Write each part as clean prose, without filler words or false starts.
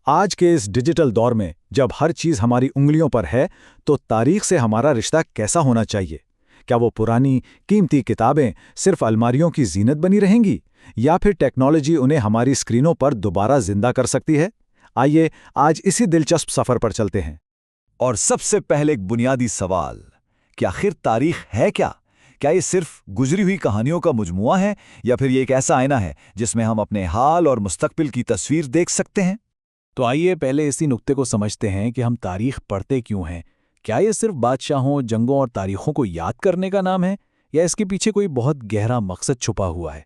آج کے اس ڈیجیٹل دور میں جب ہر چیز ہماری انگلیوں پر ہے تو تاریخ سے ہمارا رشتہ کیسا ہونا چاہیے؟ کیا وہ پرانی قیمتی کتابیں صرف الماریوں کی زینت بنی رہیں گی یا پھر ٹیکنالوجی انہیں ہماری اسکرینوں پر دوبارہ زندہ کر سکتی ہے؟ آئیے آج اسی دلچسپ سفر پر چلتے ہیں۔ اور سب سے پہلے ایک بنیادی سوال کہ آخر تاریخ ہے کیا؟ کیا یہ صرف گزری ہوئی کہانیوں کا مجموعہ ہے یا پھر یہ ایک ایسا آئینہ ہے جس میں ہم اپنے حال اور مستقبل کی تصویر دیکھ سکتے ہیں؟ تو آئیے پہلے اسی نقطے کو سمجھتے ہیں کہ ہم تاریخ پڑھتے کیوں ہیں۔ کیا یہ صرف بادشاہوں، جنگوں اور تاریخوں کو یاد کرنے کا نام ہے یا اس کے پیچھے کوئی بہت گہرا مقصد چھپا ہوا ہے؟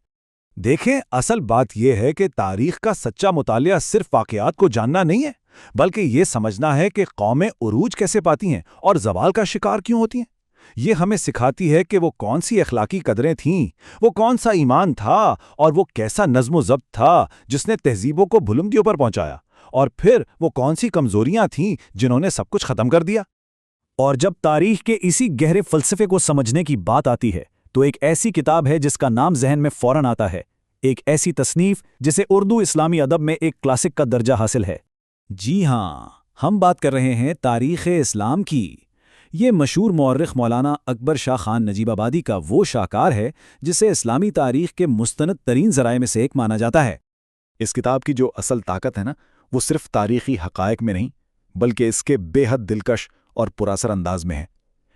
دیکھیں، اصل بات یہ ہے کہ تاریخ کا سچا مطالعہ صرف واقعات کو جاننا نہیں ہے، بلکہ یہ سمجھنا ہے کہ قومیں عروج کیسے پاتی ہیں اور زوال کا شکار کیوں ہوتی ہیں۔ یہ ہمیں سکھاتی ہے کہ وہ کون سی اخلاقی قدریں تھیں، وہ کون سا ایمان تھا اور وہ کیسا نظم و ضبط تھا جس نے تہذیبوں کو بلندیوں پر پہنچایا، اور پھر وہ کون سی کمزوریاں تھیں جنہوں نے سب کچھ ختم کر دیا۔ اور جب تاریخ کے اسی گہرے فلسفے کو سمجھنے کی بات آتی ہے تو ایک ایسی کتاب ہے جس کا نام ذہن میں فوراً آتا ہے، ایک ایسی تصنیف جسے اردو اسلامی ادب میں ایک کلاسک کا درجہ حاصل ہے۔ جی ہاں، ہم بات کر رہے ہیں تاریخ اسلام کی۔ یہ مشہور مورخ مولانا اکبر شاہ خان نجیب آبادی کا وہ شاہکار ہے جسے اسلامی تاریخ کے مستند ترین ذرائع میں سے ایک مانا جاتا ہے۔ اس کتاب کی جو اصل طاقت ہے وہ صرف تاریخی حقائق میں نہیں بلکہ اس کے بے حد دلکش اور پراثر انداز میں ہے۔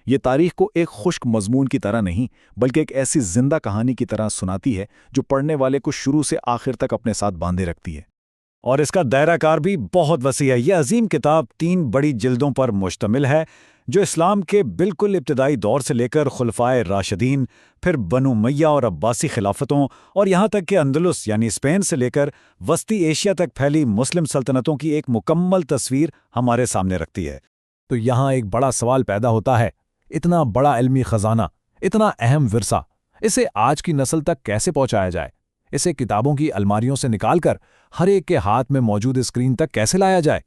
یہ تاریخ کو ایک خشک مضمون کی طرح نہیں بلکہ ایک ایسی زندہ کہانی کی طرح سناتی ہے جو پڑھنے والے کو شروع سے آخر تک اپنے ساتھ باندھے رکھتی ہے۔ اور اس کا دائرہ کار بھی بہت وسیع ہے۔ یہ عظیم کتاب 3 بڑی جلدوں پر مشتمل ہے جو اسلام کے بالکل ابتدائی دور سے لے کر خلفائے راشدین، پھر بنو امیہ اور عباسی خلافتوں اور یہاں تک کہ اندلس یعنی اسپین سے لے کر وسطی ایشیا تک پھیلی مسلم سلطنتوں کی ایک مکمل تصویر ہمارے سامنے رکھتی ہے۔ تو یہاں ایک بڑا سوال پیدا ہوتا ہے، اتنا بڑا علمی خزانہ، اتنا اہم ورثہ، اسے آج کی نسل تک کیسے پہنچایا جائے؟ اسے کتابوں کی الماریوں سے نکال کر ہر ایک کے ہاتھ میں موجود اسکرین تک کیسے لایا جائے؟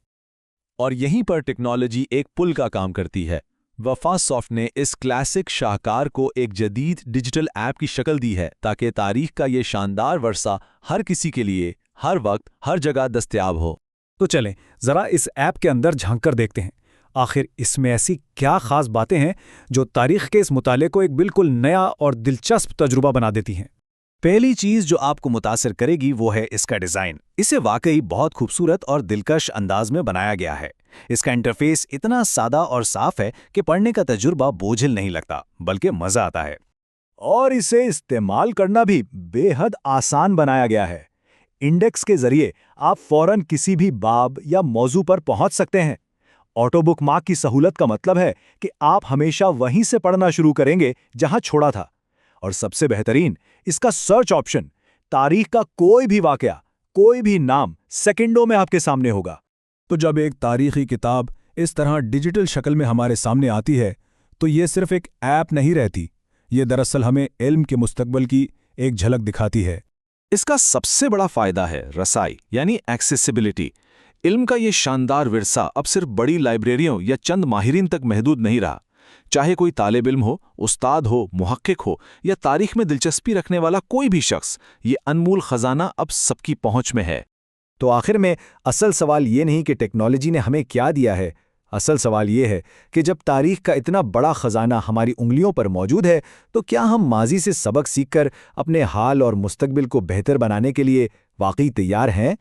اور یہیں پر ٹیکنالوجی ایک پل کا کام کرتی ہے۔ وفا سافٹ نے اس کلاسک شاہکار کو ایک جدید ڈیجیٹل ایپ کی شکل دی ہے تاکہ تاریخ کا یہ شاندار ورثہ ہر کسی کے لیے ہر وقت ہر جگہ دستیاب ہو۔ تو چلیں ذرا اس ایپ کے اندر جھانک کر دیکھتے ہیں، آخر اس میں ایسی کیا خاص باتیں ہیں جو تاریخ کے اس مطالعے کو ایک بالکل نیا اور دلچسپ تجربہ بنا دیتی ہیں۔ پہلی چیز جو آپ کو متاثر کرے گی وہ ہے اس کا ڈیزائن۔ اسے واقعی بہت خوبصورت اور دلکش انداز میں بنایا گیا ہے۔ اس کا انٹرفیس اتنا سادہ اور صاف ہے کہ پڑھنے کا تجربہ بوجھل نہیں لگتا بلکہ مزہ آتا ہے۔ اور اسے استعمال کرنا بھی بے حد آسان بنایا گیا ہے۔ انڈیکس کے ذریعے آپ فوراً کسی بھی باب یا موضوع پر پہنچ سکتے ہیں۔ آٹو بک مارک کی سہولت کا مطلب ہے کہ آپ ہمیشہ وہیں سے پڑھنا شروع کریں گے جہاں چھوڑا تھا۔ اور سب سے بہترین، اس کا سرچ آپشن، تاریخ کا کوئی بھی واقعہ، کوئی بھی نام سیکنڈوں میں آپ کے سامنے ہوگا۔ تو جب ایک تاریخی کتاب اس طرح ڈیجیٹل شکل میں ہمارے سامنے آتی ہے تو یہ صرف ایک ایپ نہیں رہتی، یہ دراصل ہمیں علم کے مستقبل کی ایک جھلک دکھاتی ہے۔ اس کا سب سے بڑا فائدہ ہے رسائی یعنی ایکسیسیبلٹی۔ علم کا یہ شاندار ورثہ اب صرف بڑی لائبریریوں یا چند ماہرین تک محدود نہیں رہا۔ چاہے کوئی طالب علم ہو، استاد ہو، محقق ہو یا تاریخ میں دلچسپی رکھنے والا کوئی بھی شخص، یہ انمول خزانہ اب سب کی پہنچ میں ہے۔ تو آخر میں اصل سوال یہ نہیں کہ ٹیکنالوجی نے ہمیں کیا دیا ہے، اصل سوال یہ ہے کہ جب تاریخ کا اتنا بڑا خزانہ ہماری انگلیوں پر موجود ہے تو کیا ہم ماضی سے سبق سیکھ کر اپنے حال اور مستقبل کو بہتر بنانے کے لیے واقعی تیار ہیں؟